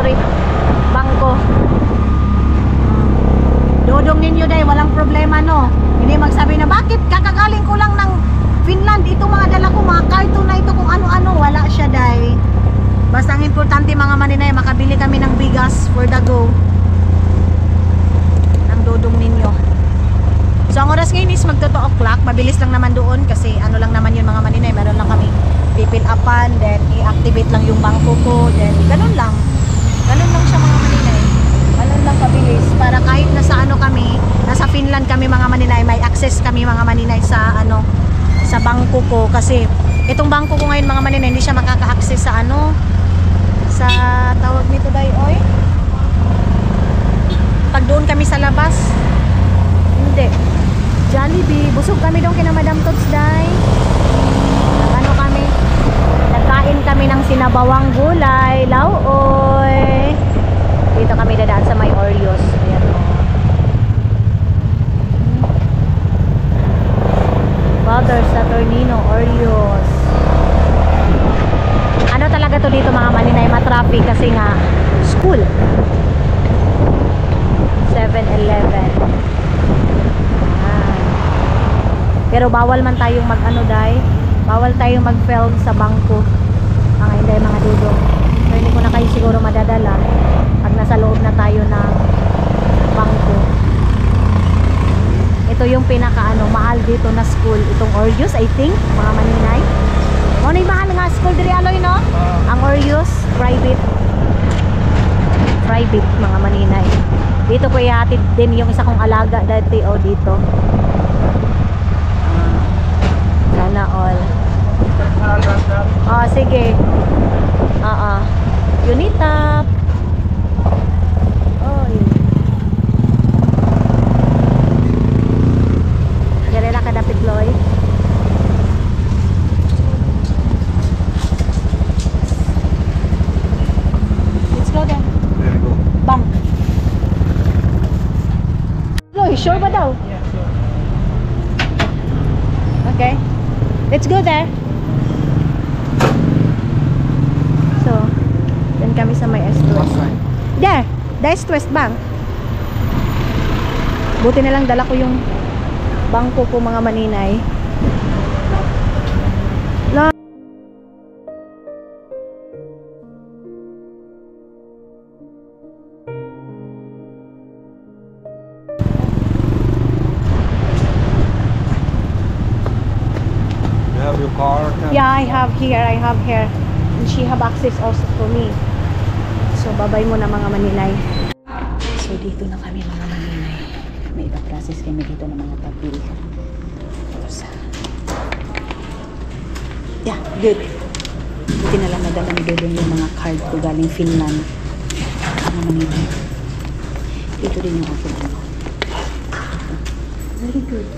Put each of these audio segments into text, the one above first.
favorite bangko. Dodong ninyo day, walang problema no. Hindi magsabi na bakit kakagaling ko lang ng Finland, ito mga dala ko, mga karton na ito kung ano-ano, wala siya day. Basta ang importante mga maninay, makabili kami ng bigas for the go ng dodong ninyo. So ang oras ngayon is magto 2 o'clock, mabilis lang naman doon kasi ano lang naman yun mga maninay, meron lang kami pipil upan, then i-activate lang yung bangko ko, then ganun lang siya mga maninay, ganun lang kabilis, para kahit nasa ano kami, nasa Finland kami mga maninay, may access kami mga maninay sa ano, sa bangko ko, kasi itong bangko ko ngayon mga maninay, hindi siya makaka-access sa ano, sa tawag nito day, oy, pag doon kami sa labas, hindi, Jollibee, busog kami doon kina Madam Tots day. Ano kami, nagkain kami ng sinabawang gulay, lauoy. Dito kami dadaan sa may Oreos. Ayan o. Father Saturnino Oreos. Ano talaga to dito mga maninay, matraffic kasi nga school. 7-Eleven. Pero bawal man tayong mag-ano day, bawal tayong mag-film sa bangko mga inday mga dudong. So hindi ko na kayo siguro madadala pag nasa loob na tayo ng bangko. Ito yung pinaka ano, mahal dito na school, itong Oreos I think mga maninay. Ano yung mahal nga school diri aloy no? Ang Oreos, private mga maninay. Dito ko ihatid din yung isa kong alaga dati o dito. Sana all. Oh, sige. Unitap. Oh, yun. Yari na kadapit, Loy. Let's go then. There we go. Bang. Loy, sure ba daw? Yeah, sure. Okay. Let's go there. So, then kami sa may S2. There, the S2 Bank. Buti na lang dala ko yung bangko ko mga maninay. Have your car? Yeah, I have here. And she have access also for me. So, babay mo na mga maninay. So, dito na kami mga maninay. May ipa-process kami dito ng mga papel. Yeah, good. Buti na lang nadala ni Dodong yung mga card ko galing Finland. Mga maninay. Dito din yung ako. Very good.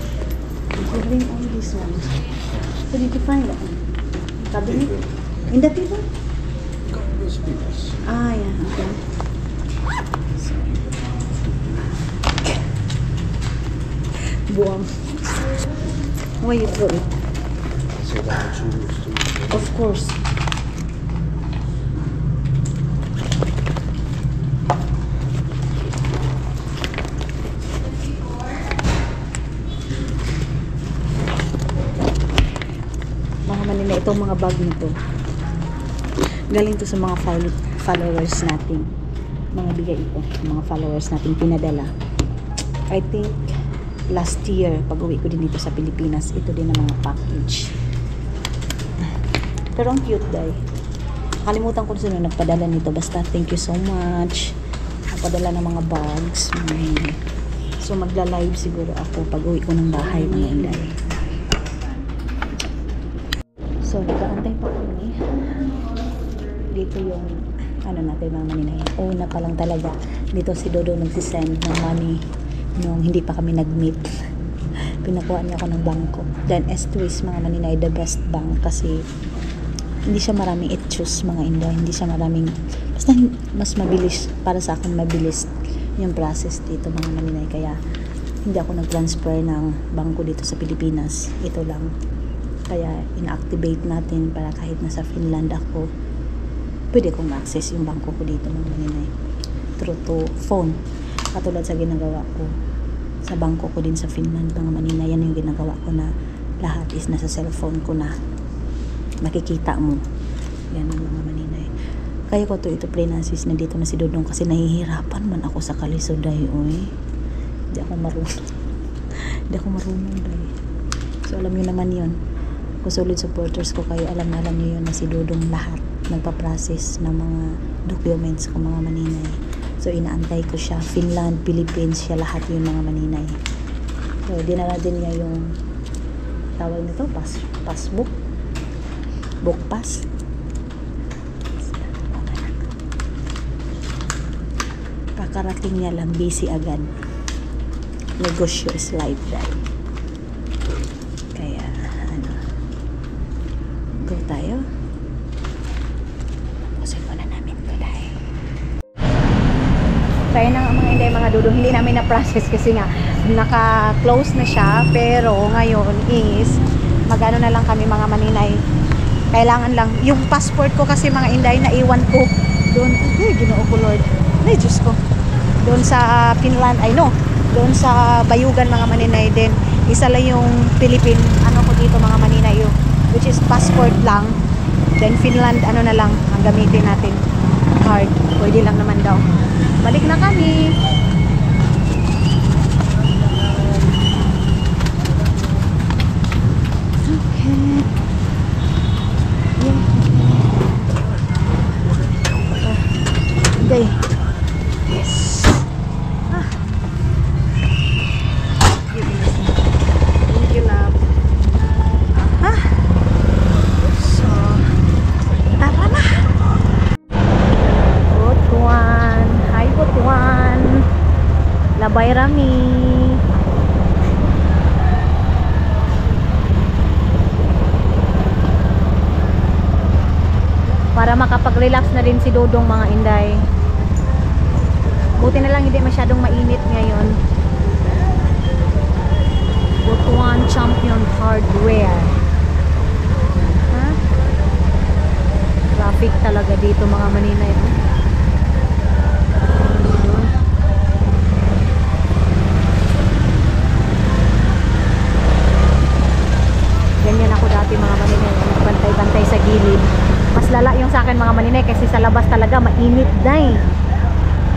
Considering all these ones. So did you find that? Cabinet? In the table? Ah, yeah, okay. So, buang. Why you throw it? So that choose to. Of course. Na itong mga bag nito galing to sa mga followers natin, mga bigay ito mga followers natin pinadala. I think last year pag uwi ko din dito sa Pilipinas, ito din ang mga package, pero ang cute day. Kalimutan ko sino nagpadala nito, basta thank you so much, nagpadala ng mga bags. So magla-live siguro ako pag uwi ko ng bahay mga inday. So, nag-aantay pa kami. Dito yung, ano natin mga maninay. Una pa lang talaga. Dito si Dodo nagsisend ng money nung hindi pa kami nag-meet. Pinakuha niya ako ng bangko. Then, S2 mga maninay, the best bank. Kasi, hindi siya maraming i-choose mga inday. Hindi siya maraming, basta mas mabilis, para sa akin mabilis yung process dito mga maninay. Kaya, hindi ako nag-transfer ng bangko dito sa Pilipinas. Ito lang. Kaya ina-activate natin para kahit nasa Finland ako, pwede kong ma-access yung bangko ko dito mga maninay through to phone, katulad sa ginagawa ko sa bangko ko din sa Finland mga maninay. Yan yung ginagawa ko na lahat is nasa cellphone ko na, makikita mo yan ang mga maninay. Kaya ko to ito pre-nasis na dito na si Dodong kasi nahihirapan man ako sa kalisoday oy. Hindi ako marunong hindi ako marunong day. So alam nyo naman yun, kung solid supporters ko kayo, alam nyo yun na si Dodong lahat nagpa-process ng mga documents ko mga maninay. So inaantay ko siya, Finland, Philippines, siya lahat yung mga maninay. So dinala din niya yung tawag nito, passbook, book pass. Kakarating niya lang, busy agad. Negosyo is life dahil. Kaya ano, go tayo. Kasi ko na namin to dahil. Kaya na mga Inday, mga Dodong, hindi namin na-process kasi nga naka-close na siya, pero ngayon is magano na lang kami mga maninay. Kailangan lang yung passport ko kasi mga Inday na iwan ko doon. Ay, Ginoo ko Lord. Ay, Diyos ko. Doon sa Finland, ay no, doon sa Bayugan mga maninay din. Isa lang yung Philippine, ano ko dito mga maninay yung, which is passport lang. Then Finland, ano na lang, ang gamitin natin. Card. Pwede lang naman daw. Balik na kami. Okay. Okay. Yes. Thank you, love. So, tara na. Butuan. Hi, Butuan. Labay rami. Para makapag-relax na din si Dodong mga Inday. Buti na lang hindi masyadong mainit ngayon. Butuan Champion Hardware. Ha? Traffic talaga dito mga maninay. Ganyan ako dati mga maninay. Bantay-bantay sa gilid. Mas lala yung sa akin mga maninay kasi sa labas talaga mainit day.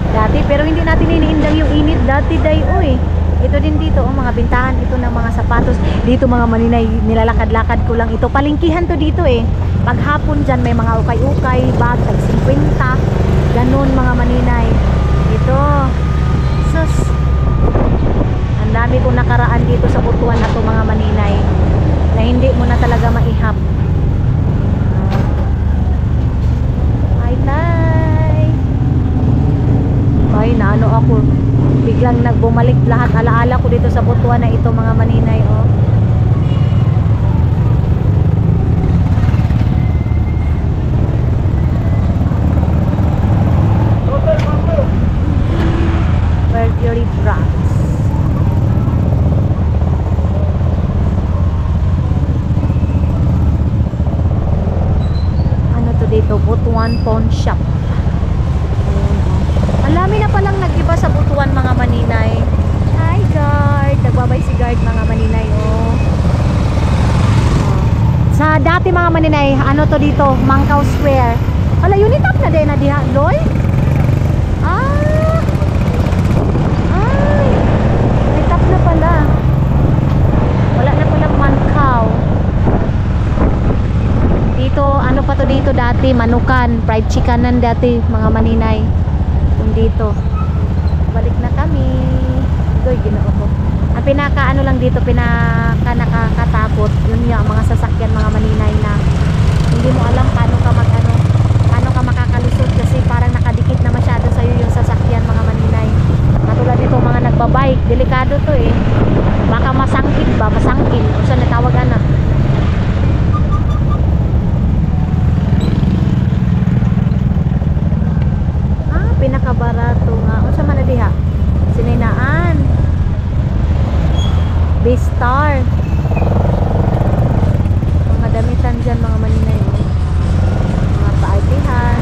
Dati, pero hindi natin iniindang yung init dati day, oy. Ito din dito, oh, mga bintahan ito ng mga sapatos. Dito mga maninay, nilalakad-lakad ko lang ito. Palingkihan to dito eh. Paghapon dyan, may mga ukay-ukay, bag, tag 50. Ganun mga maninay. Ito. Sus. Ang dami kong nakaraan dito sa Butuan na to mga maninay. Na hindi mo na talaga maihap. Hi, Tay. Ay, naano ako. Biglang nagbumalik lahat alaala ko dito sa Butuan na ito mga maninay, oh. Mercury Brands. Ano to dito? Butuan Pawn Shop. Ang dami na palang nag-iba sa Butuan mga maninay. Hi guard, nagbabay si guard mga maninay, oh. Sa dati mga maninay, ano to dito, Mangkaw Square. Hala, unitap na din na diha, loy. Ay, unitap na pala. Wala na palang Mangkaw. Dito, ano pa to dito dati, Manukan, fried chickenan dati mga maninay. Dito balik na kami. Goy, Ginoo ko. Ang pinaka ano lang dito, pinaka nakakatakot yun yung mga sasakyan mga maninay na hindi mo alam paano ka makakalusot kasi parang nakadikit na masyado sa iyo yung sasakyan mga maninay. Katulad nito mga nagbabike, delikado to eh. Baka masangkit o saan natawagan na. Pinakabarato nga unsa man na diha? Sininaan B-Star. Mga damitan dyan mga maninay, mga paartihan,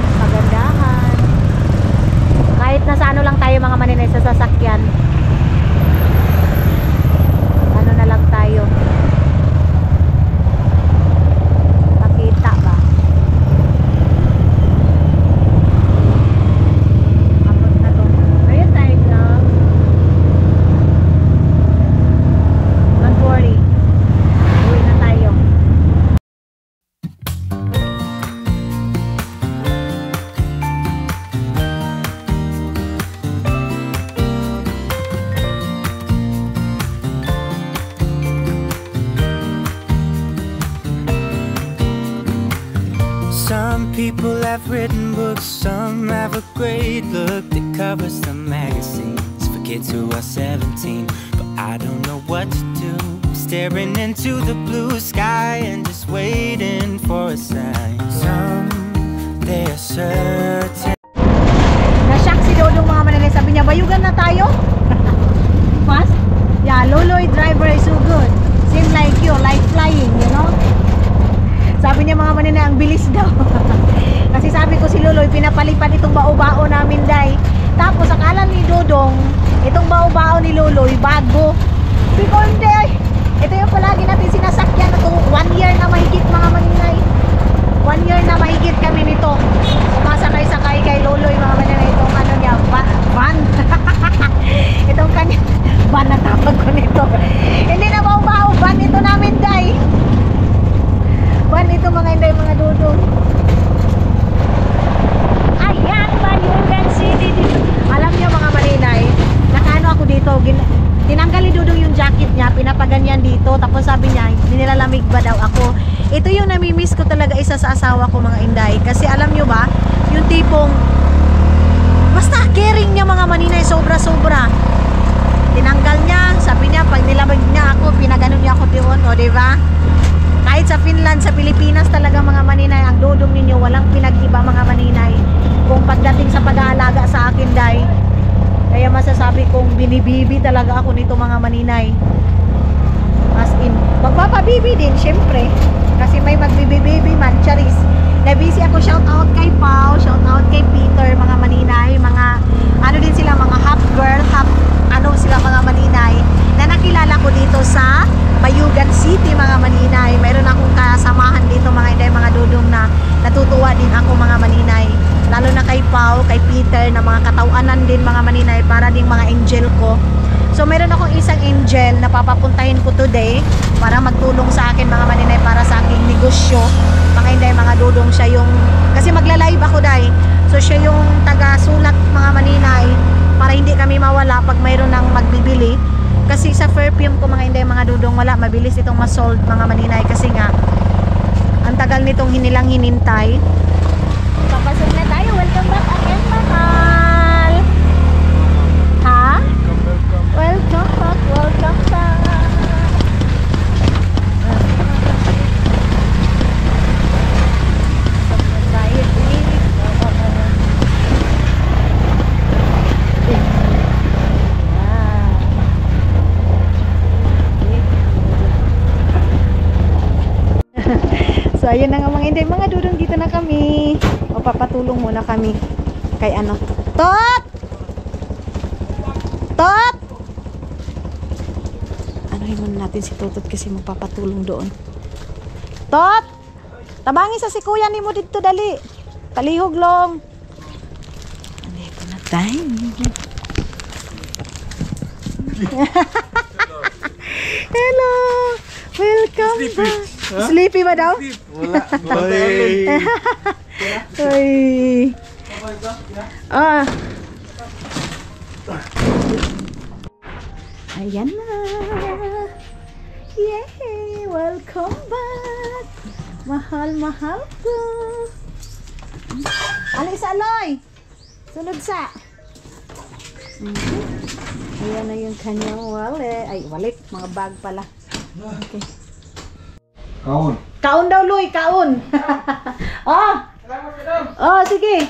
have written books, some have a great look that covers the magazines for kids who are 17. But I don't know what to do, staring into the blue sky and just waiting for a sign. Someday a certain Na-shock si Dodong mga mananay. Sabi niya, bayugan na tayo? Fast? Yeah, Loloy driver is so good. Seem like you, like flying, you know? Sabi niya mga mananay, ang bilis daw. Kasi sabi ko si Loloy, pinapalipad itong bao-bao namin, day. Tapos akala ni Dodong, itong bao-bao ni Loloy, bago. Because day, ito yung palagi natin sinasakyan na to. 1 year na mahigit mga mananay. 1 year na mahigit kami nito. Sumasakay-sakay kay Loloy mga mananay. Itong ano niya, van. Itong kanya, van na tawag ko nito. Hindi na bao-bao, van ito namin, day. Van ito mga inday, mga dudong. Ayan, Bayugan City dito. Alam niyo mga maninay, nakaano ako dito, tinanggal ni Dudong yung jacket niya, pinapaganyan dito, tapos sabi niya, nilalamig ba daw ako. Ito yung namimiss ko talaga isa sa asawa ko mga inday, kasi alam niyo ba, yung tipong basta caring niya mga maninay, sobra-sobra. Tinanggal niya, sabi niya, pag nilamig niya ako, pinaganon niya ako doon, o diba? Kahit sa Finland, sa Pilipinas talaga mga maninay, ang Dudong ninyo walang pinag-iba mga maninay. Kung pagdating sa pag-aalaga sa akin, day, kaya masasabi kong binibibi talaga ako nito mga maninay. As in, magpapabibi din syempre, kasi may magbibibibi man, charis. Na-busy ako, shout out kay Pao, shout out kay Peter mga maninay, mga ano din sila, mga half girl, half ano sila mga maninay, na nakilala ko dito sa Bayugan City mga maninay. Mayroon akong kasamahan dito mga inday, mga dudong, na natutuwa din ako mga maninay, lalo na kay Pao, kay Peter, na mga katawanan din mga maninay, para ding mga angel ko. So mayroon akong isang angel na papapuntahin ko today para magtulong sa akin mga maninay, para sa aking negosyo mga inday, mga dudong. Siya yung, kasi magla-live ako, day, so siya yung taga-sulat mga maninay, para hindi kami mawala pag mayroon ng magbibili. Kasi sa perfume ko mga inday, mga dudong, wala, mabilis itong masold mga maninay, kasi nga ang tagal nitong hinilang hinintay. Papasok na tayo. Welcome back again, mahal. Ha? Welcome back, welcome back. So ayun na nga mga inday, mga dudong, dito na kami. O papatulong muna kami kay ano, Tot! Tot! Anuhin muna natin si Totot kasi magpapatulong doon. Tot! Tabangin sa si kuya ni mo dito, dali. Palihog long. Andito na tayo. Hello! Welcome back. Sleepy ba daw? Wala. Bye. Uy. Ah. Ayan na. Yay! Welcome back. Mahal ko. Alis Aloy. Sunod sa. Ayan na yung kanyang wallet. Ay, wallet. Mga bag pala. Okay. Kaon. Kaon daw, Loy. Kaon. Oh. Oh, sige.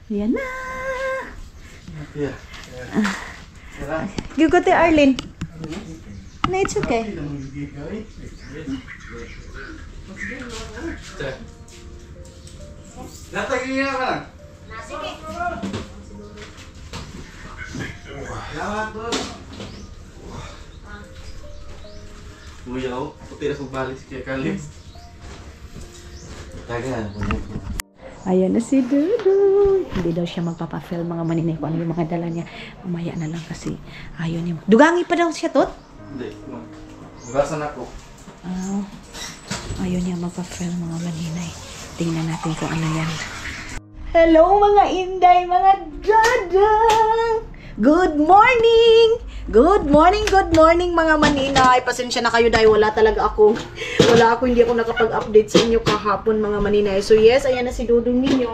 Ayan na. Yeah. Give ko to Arlene. No, it's okay. Natagin ka lang. Sige. Salamat po. Uyaw, puti na pagbalik si Kuya Kalim. Tagal. Ayan na si Dudu. Hindi daw siya magpapafilm mga maninay kung ano yung mga dala niya. Mamaya na lang kasi ayaw niya. Dugangi pa daw siya, Tot? Hindi. Basan ako. Ayaw niya magpa-film mga maninay. Tingnan natin kung ano yan. Hello mga inday, mga dadang! Good morning! Good morning mga maninay. Pasensya na kayo dahil hindi ako nakapag-update sa inyo kahapon mga maninay. So yes, ayan na si Dudong ninyo.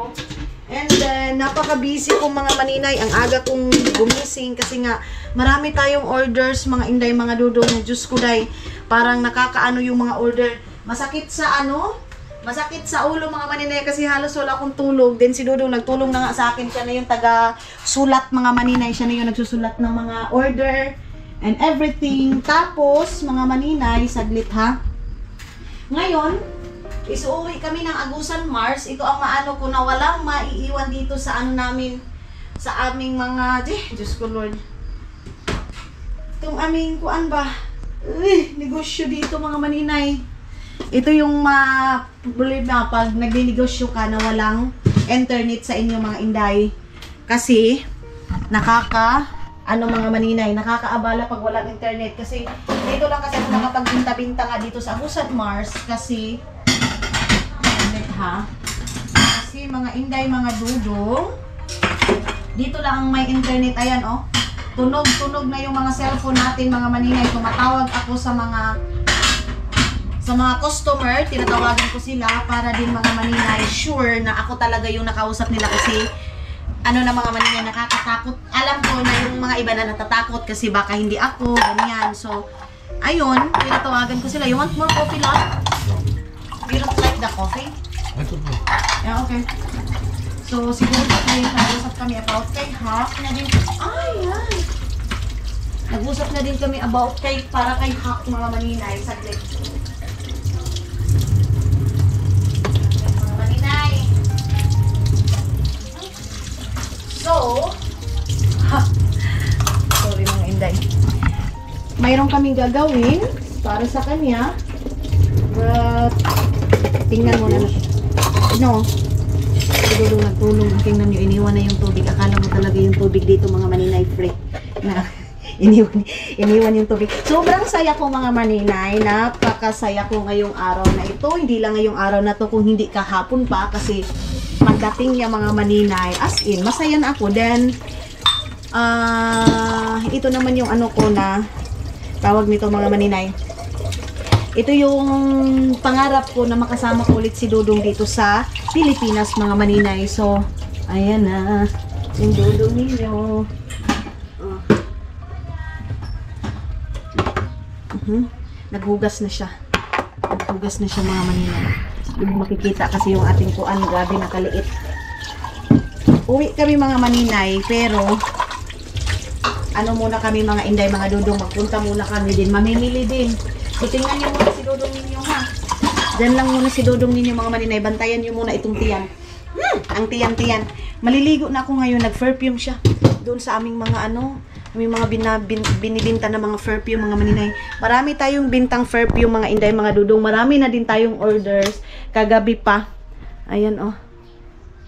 And then, napaka-busy ko mga maninay. Ang aga kong gumising kasi nga marami tayong orders mga inday, mga Dudong. Diyos ko day, parang nakakaano yung mga order. Masakit sa ulo mga maninay kasi halos wala akong tulog. Then si Dudong nagtulong na nga sa akin. Siya na yung taga-sulat mga maninay. Siya na yung nagsusulat ng mga order and everything. Tapos, mga maninay, saglit ha. Ngayon, isuuwi kami ng Agusan, Mars. Ito ang maano ko na walang maiiwan dito sa ano namin, sa aming mga, Diyos ko Lord. Itong aming, kuan ba? Negosyo dito mga maninay. Ito yung problema pag nagninegosyo ka na walang internet sa inyo mga inday. Kasi, mga maninay, nakakaabala pag walang internet. Kasi, dito lang kasi ako nakapagbinta-binta nga dito sa Agusan, Mars. Kasi, kasi mga inday, mga Dudong, dito lang ang may internet. Ayan, oh. Tunog na yung mga cellphone natin, mga maninay. Tumatawag ako sa mga customer, tinatawagan ko sila para din mga maninay sure na ako talaga yung nakausap nila kasi na mga maninay nakakatakot. Alam ko na yung mga iba na natatakot kasi baka hindi ako, ganyan. So, ayun, tinatawagan ko sila. You want more coffee, love? You don't like the coffee? Yeah, okay. So, siguro nag-usap kami about kay Hawk na din. Yan. Nag-usap na din kami about para kay Hawk mga maninay. Saglit. So, sorry mga inday. Mayroon kaming gagawin para sa kanya. But, tingnan mo na. Siguro nagtulong. Tingnan nyo, iniwan na yung tubig. Akala mo talaga yung tubig dito mga maninay free. Na, iniwan yung tubig. Sobrang saya ko mga maninay. Napakasaya ko ngayong araw na ito. Hindi lang ngayong araw na to kung hindi kahapon pa kasi pagdating niya mga maninay, as in, masaya na ako. Then, ito naman yung ko na tawag nito mga maninay. Ito yung pangarap ko na makasama ko ulit si Dudong dito sa Pilipinas mga maninay. So, ayan na yung Dudong ninyo. Naghugas na siya. Naghugas na siya mga maninay. Makikita kasi yung ating kuan, grabe nakaliit. Uwi kami mga maninay, pero muna kami mga inday, mga Dudong, magpunta muna kami din, mamimili din. So tingnan niyo muna si Dudong ninyo ha. Diyan lang muna si Dudong ninyo mga maninay, bantayan niyo muna itong tiyan. Ang tiyan. Maliligo na ako ngayon, nag-perfume siya. Doon sa aming mga may mga binibinta na mga perfume mga maninay. Marami tayong bintang perfume mga inday, mga Dudong. Marami na din tayong orders. Kagabi pa. Ayan oh.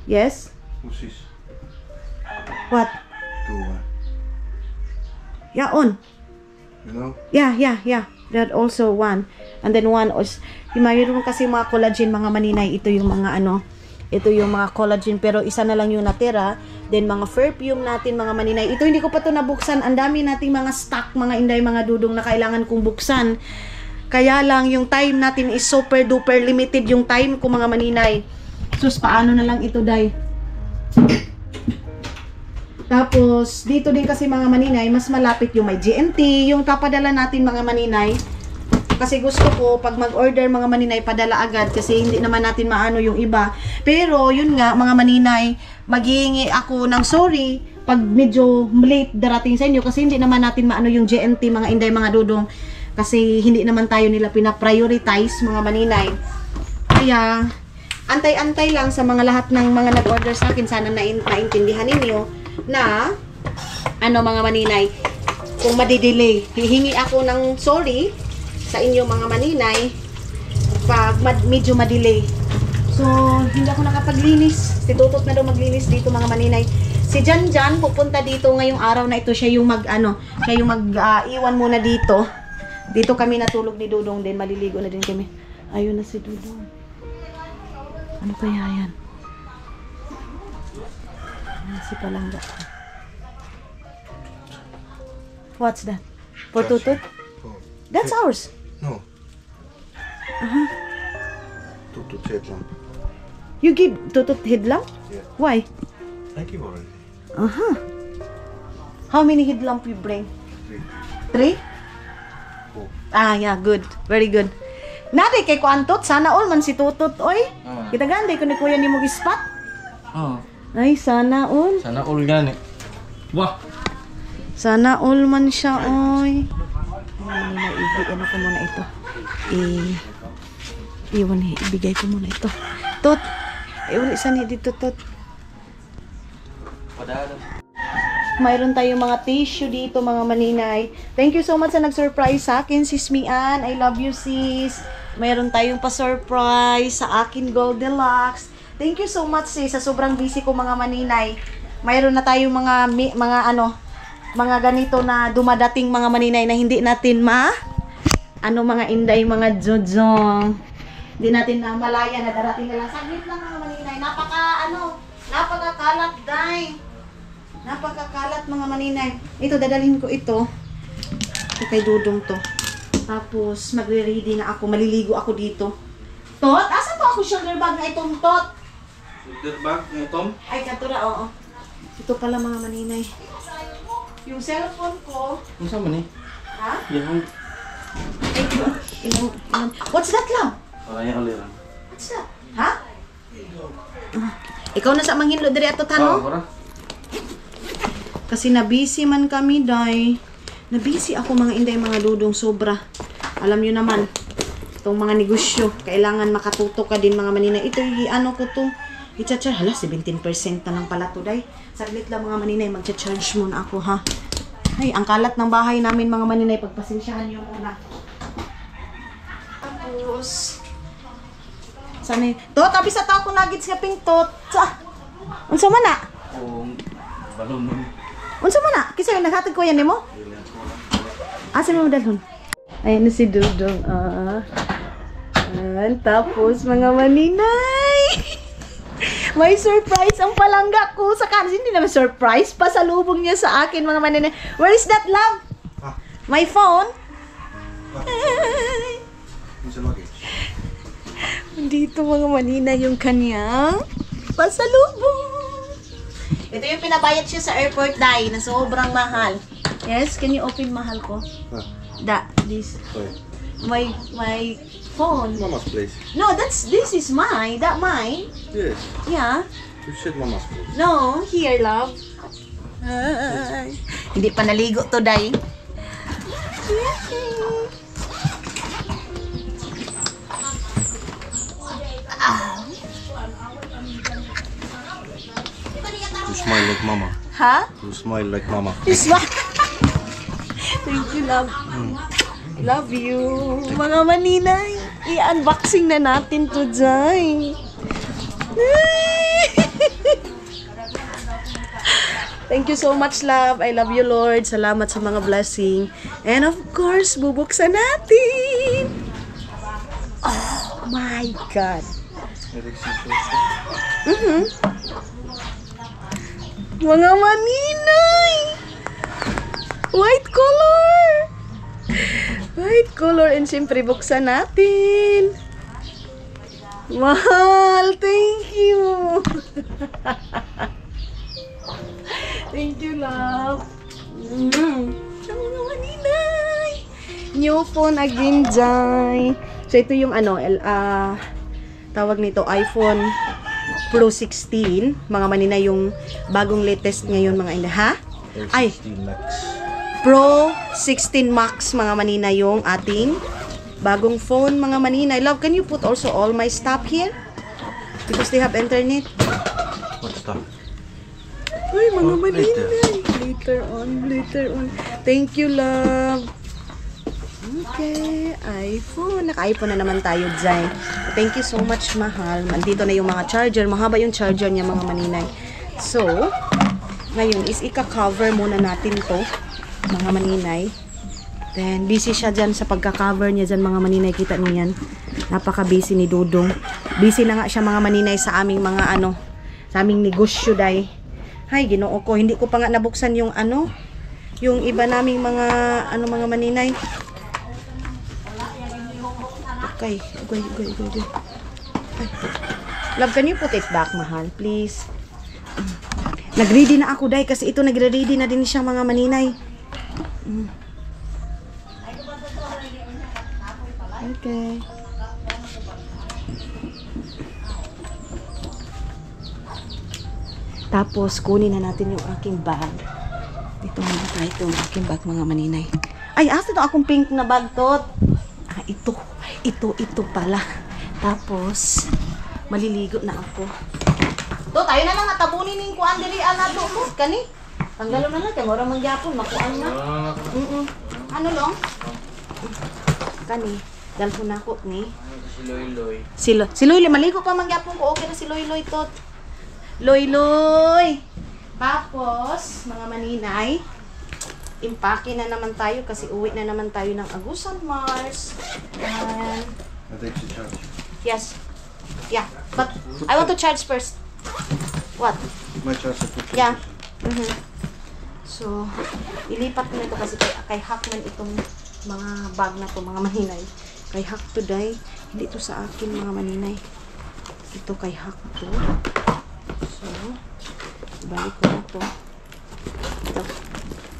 Yes? Sis. What? 2-1. Yeah, on. Hello? Yeah. That also one. And then one is, mayroon kasi mga collagen mga maninay. Ito yung mga ito yung mga collagen, pero isa na lang yung natira. Then mga perfume natin mga maninay. Ito hindi ko pa to nabuksan. Ang dami nating mga stock mga inday, mga Dudong na kailangan kong buksan. Kaya lang yung time natin is super duper limited yung time ko mga maninay. Sus, paano na lang ito day? Tapos dito din kasi mga maninay, mas malapit yung may GNT, yung papadala natin mga maninay. Kasi gusto ko, pag mag-order mga maninay, padala agad. Kasi hindi naman natin maano yung iba. Pero, yun nga, mga maninay, maghihingi ako ng sorry pag medyo late darating sa inyo. Kasi hindi naman natin maano yung GNT, mga inday, mga Dudong. Kasi hindi naman tayo nila pinaprioritize, mga maninay. Kaya, antay-antay lang sa mga lahat ng mga nag-order sa akin. Sana naintindihan ninyo na, mga maninay, kung madidelay, hihingi ako ng sorry sa inyo mga maninay pag medyo madelay. So, hindi ako nakapaglinis. Si Tutot na daw maglinis dito mga maninay. Si Janjan pupunta dito ngayong araw na ito. Siya yung iwan muna dito. Dito kami natulog ni Dudong din. Maliligo na din kami. Ayun na si Dudong. Ano kaya yan? Si Palangga. What's that? For tutut? Oh. That's ours. No. Tutut headlamp. You give tutut headlamp? Yeah. Why? I give already. How many headlamp you bring? 3. 3? Ah, yeah, good. Very good. Nari kay Kwantot, sana all man si Tutut, oy. Kita ganday ko ni Kuya ni mo gispat. Oh. Ay, sana all. Sana all gani. Wah. Sana all man siya, oy. Ano ko muna ito. Ibigay ko muna ito. Tot. Iwan isa ni dito, Tot. Padala. Mayroon tayong mga tissue dito, mga maninay. Thank you so much sa nag-surprise sa akin, sis Mian. I love you, sis. Mayroon tayong pa-surprise sa akin, Gold Deluxe. Thank you so much, sis. Sa sobrang busy ko, mga maninay. Mayroon na tayong mga ganito na dumadating, mga maninay, na hindi natin mga inday, mga jojong. Hindi natin na malaya na darating na lang. Saglit lang, mga maninay. Napakakalat, day. Napakakalat, mga maninay. Ito, dadalhin ko ito. Ito kay Dudong to. Tapos, magre-ready na ako. Maliligo ako dito. Tot? Asa po ako shoulder bag na itong Tot? Shoulder bag ng Tom? Ay, katura, oo. Ito pala, mga maninay. Yung cellphone ko. Ano sa man eh? Ha? Yan. What's that, love? Para yung aliran. What's that? Ha? Ikaw na sa manghinlo diri ato tano? Para. Kasi na-busy man kami, day. Na-busy ako, mga inday, mga Dudong, sobra. Alam nyo naman, itong mga negosyo, kailangan makatuto ka din, mga maninay. Ito, ano ko to, i-charge, hala, 17% na lang pala to, day. Saglit lang, mga maninay, mag-charge muna ako, ha. Ay, ang kalat ng bahay namin, mga maninay, pagpasensyahan nyo muna. Tapos, sana to, tabi sa tao kung nagits nga ping tot. Unsa man na? Kung balon nun. Unsa man na? Kisa yung naghatag ko yan ni mo? Asa mo dalhon? Ayan na si Dudong. Tapos, mga maninay. May surprise ang palangga ko sa kanin. Hindi naman surprise. Pasalubong niya sa akin, mga maninay. Where is that, love? My phone? It's a luggage. Dito, mga maninay, yung kanyang pasalubong. Ito yung pinabayad siya sa airport, day, na sobrang mahal. Yes, can you open, mahal ko? This. Sorry. My phone. Mama's place. No, this is mine. That mine. Yes. Yeah. You said Mama's place. No, here, love. Hindi pa naligo to, day. You smile like Mama. Ha? You smile like Mama. Thank you, love. Love you. Mga maninay, i-unboxing na natin to, Jai. Thank you so much, love. I love you, Lord. Salamat sa mga blessing. And of course, bubuksan natin. Oh my God. Mga maninay. White color. White color. And siyempre, buksan natin. Mahal. Thank you. Thank you, love. Sa mga maninay. New phone again, Jai. So, ito yung tawag nito, iPhone Pro 16. Mga maninay, yung bagong latest ngayon, mga ina. Ha? Ay, Pro 16 Max, mga maninay, yung ating bagong phone, mga maninay. Love, can you put also all my stuff here? Because they have internet. What stuff? Ay, mga maninay. Later on. Thank you, love. Okay, iPhone. Naka-iPhone na naman tayo, Jai. Thank you so much, mahal. Nandito na yung mga charger. Mahaba yung charger niya, mga maninay. So, ngayon is ika-cover muna natin to, mga maninay. Then, busy siya dyan sa pagka-cover niya dyan, mga maninay. Kita niyo yan. Napaka-busy ni Dudong. Busy na nga siya, mga maninay, sa aming mga sa aming negosyo, day. Ay, Ginoo ko. Hindi ko pa nga nabuksan yung yung iba naming mga mga maninay. Okay. Go. Ay. Love, can you put it back, mahal, please? Nag-ready na ako, day, kasi ito nagre-ready na din siyang mga maninay. Okay. Tapos, kunin na natin yung aking bag. Ito muna tayo, itong aking bag, mga maninay. Ay, asa ito akong pink na bag, Tot? Ah, ito pala. Tapos, maliligo na ako. Tot, tayo na lang natabunin yung kuan dili alado mo. Kani? Tanggalo na lang, kaya mura mangyapon, makuan na. Ano long? Kani, dalho na ako ni. Si Loy. Si Loy, maligo pa mangyapon ko. Okay na si Loy, Tot. Loy! Tapos, mga maninay, impake na naman tayo kasi uwi na naman tayo ng Agusan, Mars. And, I think she charge. yes. Yeah. But, I want to charge first. What? My charge is 50%. Yeah. So, ilipat ko na ito kasi kay Hackman itong mga bag na to, mga maninay. Kay Hack today, hindi ito sa akin, mga maninay. Ito kay Hack to. So, balik ko na to. Ito.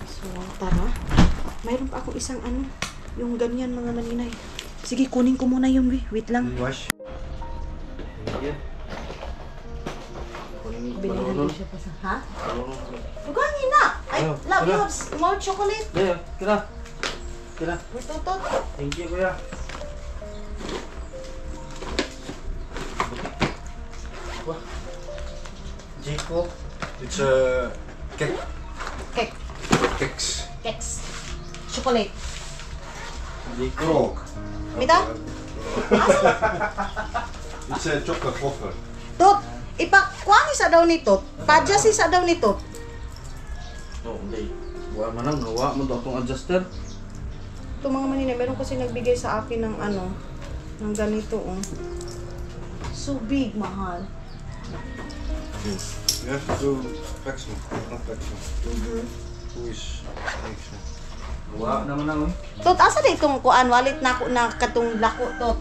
So, tara. Mayroon pa akong isang yung ganyan, mga maninay. Sige, kunin ko muna yun, wait lang. Wash. Bilihan ko siya pa sa, ha? Lugangin na! I love you have more chocolate. Daya, kira. Ito. Thank you, kuya. Jiko. It's a cake. Cake. Keks. Chocolate. Jiko. Mita? It's a chocolate waffle. Tot, ipakuha sa daw nito. Padya sa daw nito. No, hindi. Wa man lang, nawa mo to atong adjuster. Ito mga maninay, meron kasi nagbigay sa akin ng ng ganito, oh. So big, mahal. You have to flex me, not flex me. Who is flex me? Nawa naman lang, eh. Tot, asa na itong kuan? Wallet na ako na katong lako, Tot.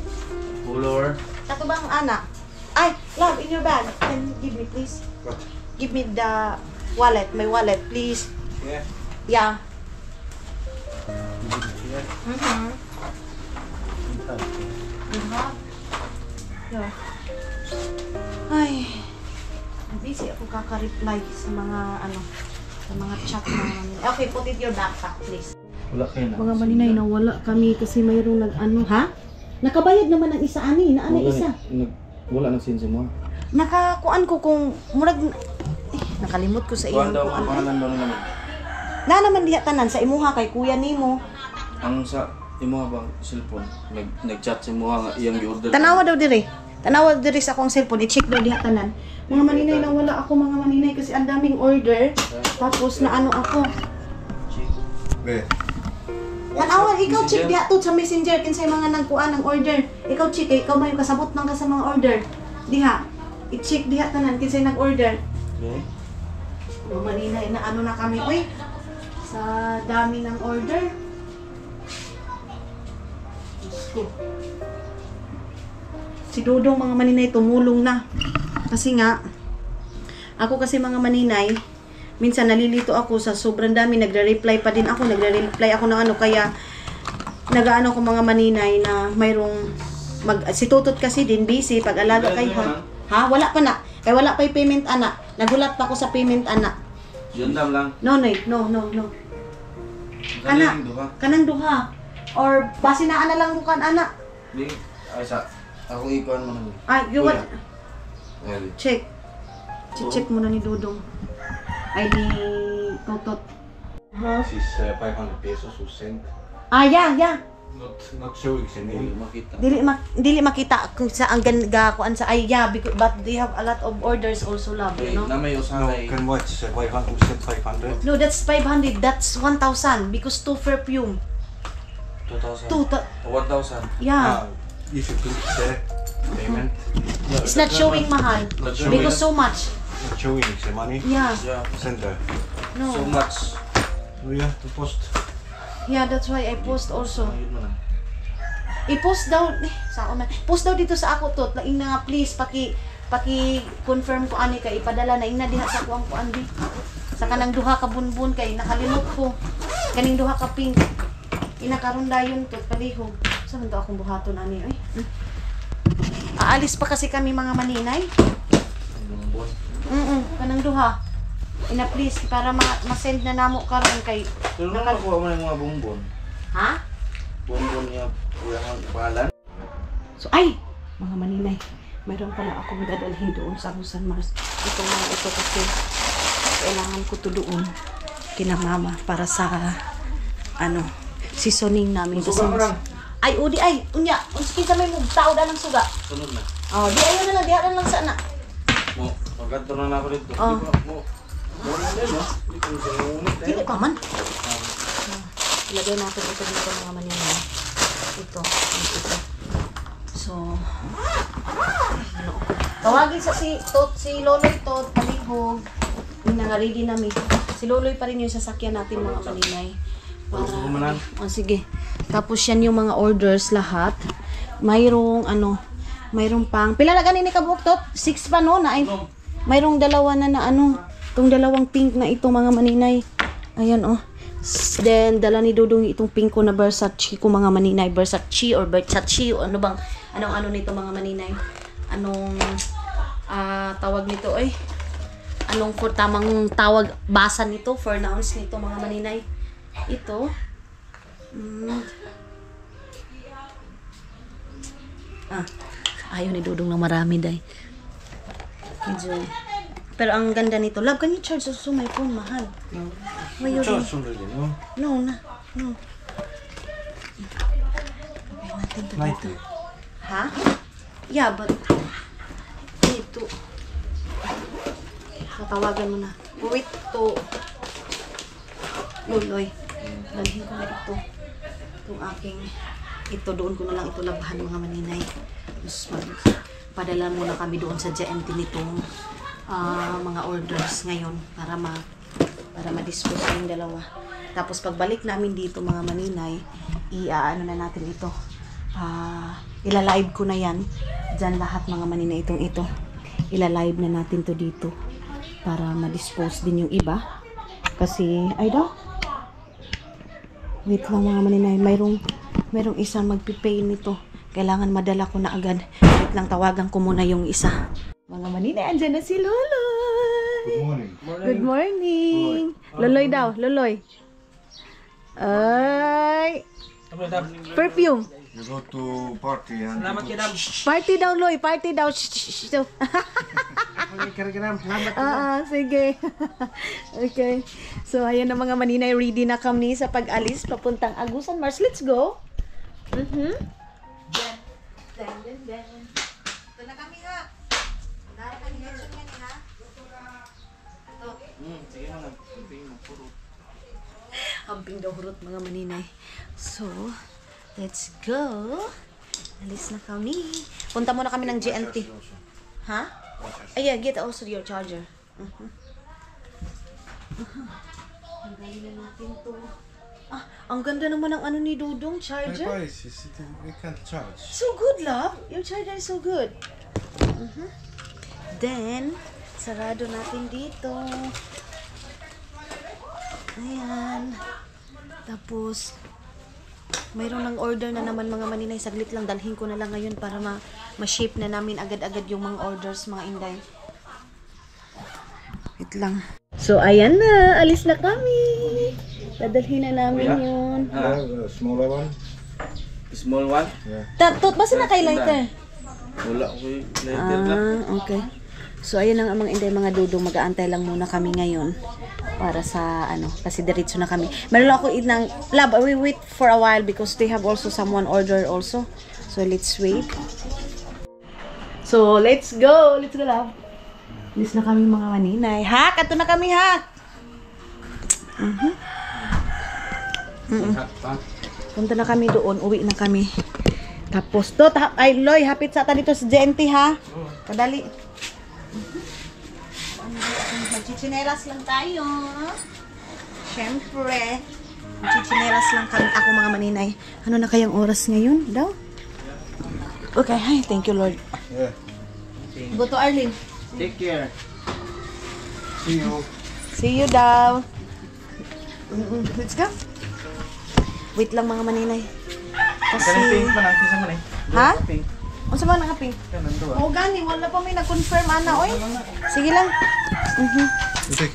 Color. Kato bang anak? Ay, love, in your bag. Can you give me, please? What? Give me the wallet, my wallet, please. Yeah. Yeah. Yeah. Ay, busy ako kaka-reply sa mga sa mga chat mga maninay. Okay, put it your backpack, please. Wala kayo na. Mga maninay, nawala kami kasi mayroong ha? Nakabayad naman ng isa ani, na isa. Wala nang sinsi mo. Nakakuan ko kung murag nakalimot ko sa Kuan iyong daw ang pangalan daw naman. Na naman diha tanan sa imuha kay kuya nimo. Ang sa imo bang cellphone, nag-chat si mo nga iyang gi-order. Tanawa daw diri. Tanawa diri sa akong cellphone, i-check daw diha tanan. Mga maninay na wala ako mga maninay kasi ang daming order. Tapos na ako. Where? Tanawa, ikaw check diha to sa Messenger kinsay mga nagkuan ng order. Ikaw check, ikaw may kasabot nang ka sa mga order. Diha. I-check diha tanan kinsay nag-order. Okay. Mga maninay na na kami, uy. Sa dami ng order. Diyos ko. Si Dodong mga maninay tumulong na. Kasi nga, ako kasi mga maninay, minsan nalilito ako sa sobrang dami, nagre-reply pa din ako, nagre-reply ako ng kaya nagaano ko mga maninay na mayroong si Tutot kasi din busy pag-alaga kay ha? Wala pa na. Kaya wala pa yung payment ana. Nagulat pa ako sa payment ana. Yun lang. No. Kanang duha. Or basi na ana lang bukan ana. Di ay sa ako ikuan mo na. Ay, you what? Well, Check. Check muna ni Dodong. Ay, ni Totot. This is 500 pesos who sent. Ah, yeah. Not showing sa hindi name. makita. Dili makita kung sa ang kuan sa because, but they have a lot of orders also, love, you know? Na may No, usahay. can watch 500 sent 500. No, that's 500. That's 1,000 because 2 perfume. 2,000. 1,000. Yeah. If you click the payment, It's not showing mahal. Not showing. Because so much. not showing the money. Yeah. Yeah. Send the No. So much. Oh yeah, to post. Yeah, that's why I post also. Ayun mo na. I-post daw, post daw dito sa ako to. Laing na nga please, paki-confirm ko ani kay ipadala na ina diha sa kuang kuan di. Sa kanang duha ka bunbun kay nakalimot ko. Kaning duha ka pink. Inakaron dayon to palihog. Sa man to akong buhaton ani oy. Aalis pa kasi kami mga maninay. Kanang duha. Ina please para ma-send na namo karon kay Pero nung nakuha mo na yung mga bonbon. ha? Bonbon niya, kuya ang pangalan. So, ay! Mga maninay, mayroon pala akong dadalhin doon sa San Mars. Ito mga ito kasi kailangan ko to doon kina mama para sa seasoning namin. Suga mo lang. Ay, udi ay! Unya! Unskin sa may mugtao da ng suga. Sunod na. Oh, di ayo na lang, diha na lang sana. Mo, pagkanto na ako dito. Oh. Di ba, mo na din, no? Di ko sinunod eh. Dili pa man. Ilagay natin ito dito mga maninay. Ito. So, tawagin sa si Loloy to, palihog. Yung nga ready na mi. Si Loloy pa rin yung sasakyan natin mga maninay. Gusto mo na? Sige. Tapos yan yung mga orders lahat. Mayroong mayroong pang, pila na ganin ni kabuok to? 6 pa no? Na, mayroong dalawa na itong dalawang pink na ito mga maninay. Ayan oh. Then, dala ni Dudong itong pink ko na Versace ko mga maninay. Versace or Versace o ano bang, anong nito mga maninay. Anong, tawag nito ay? Anong for tamang tawag, basa nito, for nouns nito mga maninay. Ito. Ayaw ni Dudong na marami day. Medyo. Pero ang ganda nito. Love, can you charge also my phone? Mahal. Mayo din. Charge already, no? No. Okay, natin to dito. Ha? Yeah, but need to. Tatawagan mo na. Wait to. Luloy. Dalhin ko na ito. Itong aking ito doon ko na lang ito labhan mga maninay. Tapos padala muna kami doon sa GMT nitong mga orders ngayon para ma-dispose yung dalawa. Tapos pagbalik namin dito mga maninay, ano na natin ito. Ila-live ko na yan. Diyan lahat mga maninay itong ito. Ila-live na natin to dito para ma-dispose din yung iba. Kasi, wait lang mga maninay, mayroong isang magpipay nito. Kailangan madala ko na agad. Wait lang, tawagan ko muna yung isa. Mga maninay, andyan na si Loloy. Good morning. Good morning. Loloy daw, Loloy. Ay. Perfume. You go to party and Party daw, Loy. Party daw. Sige. Okay. So, ayan na mga maninay. Ready na kami sa pag-alis papuntang Agusan Mars. Let's go. Ito na kami ha. Sige mo na. Sige mo, puro. Hamping daw hurot mga maninay. So, let's go. Alis na kami. Punta muna kami ng GNT. Ha? Yeah, get also your charger. Ang galing na natin to. Ang ganda naman ng ni Dudong charger. we can't charge. So good, love. Your charger is so good. Then, sarado natin dito. Ayan. Tapos, mayroon ng order na naman mga maninay. Saglit lang, dalhin ko na lang ngayon para ma-ship na namin agad-agad yung mga orders, mga inday. Wait lang. So, ayan na. Alis na kami. Dadalhin na namin yun. Smaller one? Small one? Tatot, basta na kay lighter? Wala ko yung lighter na. Okay. So, ayun ang mga inday, mga dudong. Mag-aantay lang muna kami ngayon para sa, kasi diretso na kami. Meron lang ako lab, we wait for a while because they have also someone order also. So, let's wait. So, let's go. Let's go, love. Alis na kami mga maninay. Ha? Kato na kami, ha? Punta na kami doon. Uwi na kami. Tapos, ay, Loy, hapit sa dito sa GNT, ha? Kadali. Magchichinelas lang tayo. Siyempre, chichinelas lang kami ako mga maninay. Ano na kayang oras ngayon daw? Okay, hi. Thank you, Lord. Yeah. Go to Arlene. Take care. See you. See you daw. Let's go. Wait lang mga maninay. Kasi... pa lang, kisa mo na Ha? O sa mga nakaping? Kanan to Oo, gani. Wala pa may nag-confirm, ana, oy. Sige lang. Okay.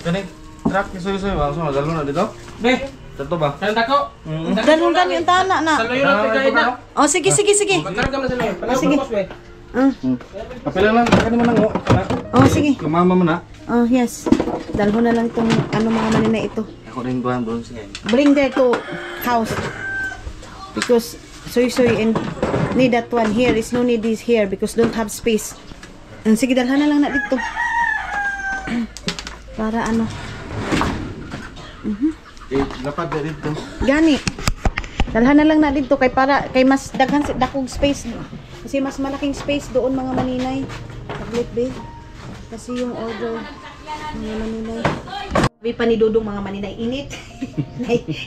Kanin, truck, isuy-isuy ba? So, dalo na dito? Be! Dito ba? Kanan tako. Dalong gani yung tana na. Sa layo na tigay na. O, sige, sige, sige. Magkarga man sa layo. Sige. Boss be. Kapila lang, kanin mo nang o. O, sige. Kumama mo na. Oh, yes. Dalho na lang itong ano mga maninay ito. Ako rin buwan doon siya. Bring there to house. Because soy and need that one here. Is no need this here because don't have space. Sige, dalhan na lang na dito. Para ano. Eh, lapad na dito. Gani. Dalhan na lang na dito kay para kay mas daghan dakog space. Kasi mas malaking space doon mga maninay. Tablet be. Kasi yung order mga maninay. Sabi pa ni Dudong mga maninay, init.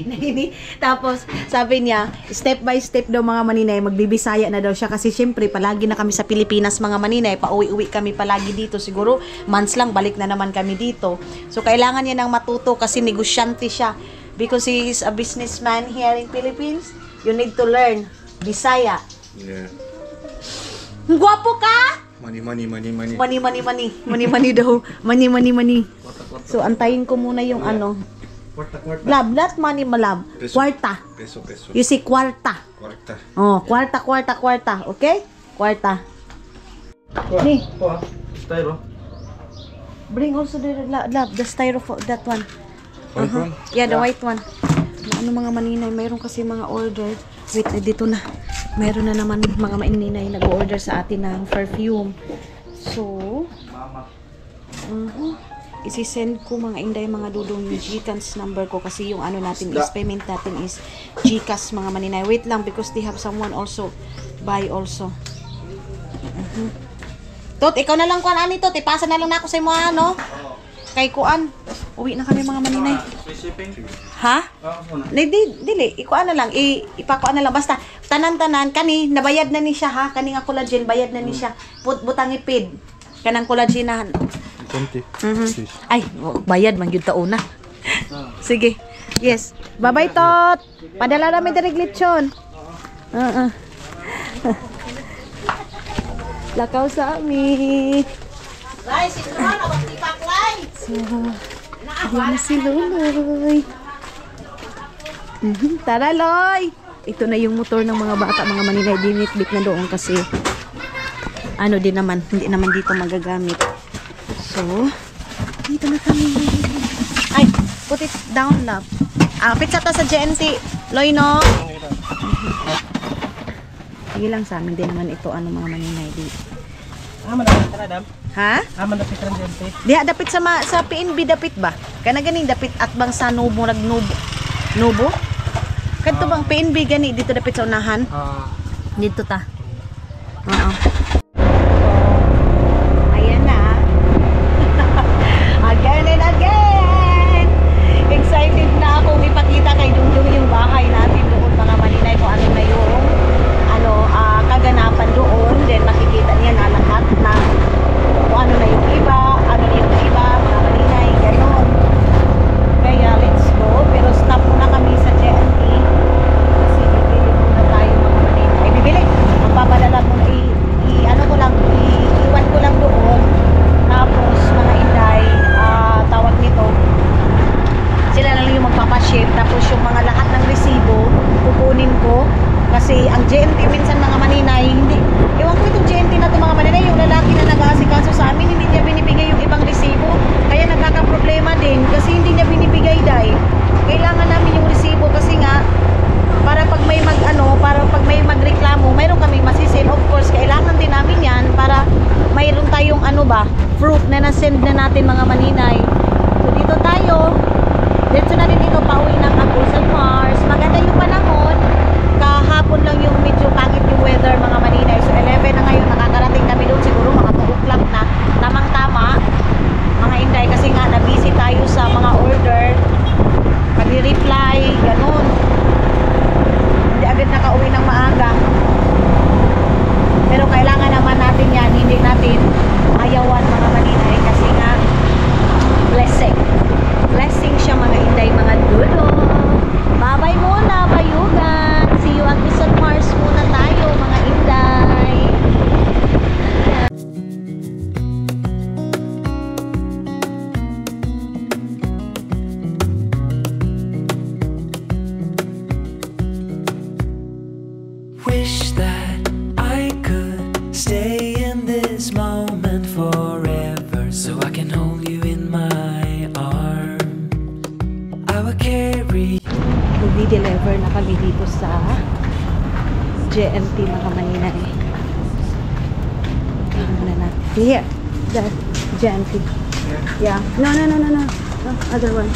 Nainit. Tapos sabi niya, step by step daw mga maninay, magbibisaya na daw siya. Kasi syempre, palagi na kami sa Pilipinas mga maninay. Pauwi-uwi kami palagi dito. Siguro, months lang, balik na naman kami dito. So, kailangan niya nang matuto kasi negosyante siya. Because he is a businessman here in Philippines, you need to learn Bisaya. Yeah. Gwapo ka! Money. Money daw. Money. So, antayin ko muna yung ano. Kwarta. Lab, not money, malab. Peso. Kwarta. Peso. You see, kwarta. Kwarta. Oh, kwarta. Okay? Kwarta. Ni, Ito ah. Styro. bring also the lab, the styrofoam, that one. White one? Yeah, the white one. Ano mga maninay, mayroon kasi mga order. Wait, dito na. Mayroon na naman mga maninay nag-order sa atin ng perfume. So, isi-send ko mga inday mga dudong yung Gcash number ko kasi yung ano natin is payment natin is Gcash mga maninay. Wait lang because they have someone also buy also. Tot, ikaw na lang kuan ani Tot, ipasa na lang na ako sa imo ano. Kay kuan. Uwi na kami mga maninay. Shipping. Ha? Ako na. Dili, ikuan na lang, ipakuan na lang basta tanan-tanan kani nabayad na ni siya ha, kani nga collagen bayad na ni siya. Butang ipid kanang collagenahan. 20. Ay, bayad man gyud taon na. Sige. Yes. Bye-bye Tot. Padala na mi diri glitchon. Lakaw sa ami. Guys, ito na magtipaklay. So, yan na si Loy. Tara, Loy! Ito na yung motor ng mga bata, mga maninay. Dinitbit na doon kasi ano din naman, hindi naman dito magagamit. So, dito na kami. Ay, put it down, love. Pizza ta sa GNT. Loy, no? Sige lang sa amin din naman ito, ano mga maninay dito. Madapit tara dam. Ha? Madapit tara gente. Diha dapit sa PNB dapit ba? Kana ganing dapit at bang sa Nubo Nubo? Kadto bang PNB gani dito dapit sa unahan? Dito ta. Oo. Ayan na. Again and again. Excited na akong ipakita kay Dungdung yung bahay natin doon mga maninay kung ano na yung kaganapan doon. Then makikita niya na lahat na kung ano na yung iba, mga maninay, gano'n. Kaya let's go. Pero stop muna kami sa JNT kasi bibili muna tayo mga maninay. Bibili. Magpapadala muna iwan ko lang doon. Tapos mga inday, tawag nito, sila na lang yung magpapaship. Tapos yung mga lahat ng resibo, kukunin ko. Kasi ang JNT minsan mga maninay, hindi, iwan ko itong JNT na itong mga maninay, yung lalaki na nag-aasikaso sa amin, hindi niya binibigay yung ibang resibo. Kaya nagkakaproblema din kasi hindi niya binibigay dahil kailangan namin yung resibo kasi nga, para pag may magreklamo, mayroon kaming masisil. Of course, kailangan din namin yan para mayroon tayong proof na nasend na natin mga maninay. So dito tayo, dito na din dito pauwi ng Agusan Mars. Maganda yung panahon. Kahapon lang yung medyo pangit yung weather mga maninay. So 11 na ngayon, nakakarating kami doon siguro mga 2 o'clock na. Tamang-tama, mga natin yan, hindi natin ayawan mga maninay kasi nga blessing. Blessing siya mga inday, mga dulo. Bye-bye muna, bayugan. See you at Quezon Mars muna tayo mga inday. Wish that I could stay in this moment forever, so I can hold you in my arms. I will carry. Mag-deliver na kami dito sa JMT mga maninay. Tingnan muna natin. Here, the JMT. Yeah. No. Other one.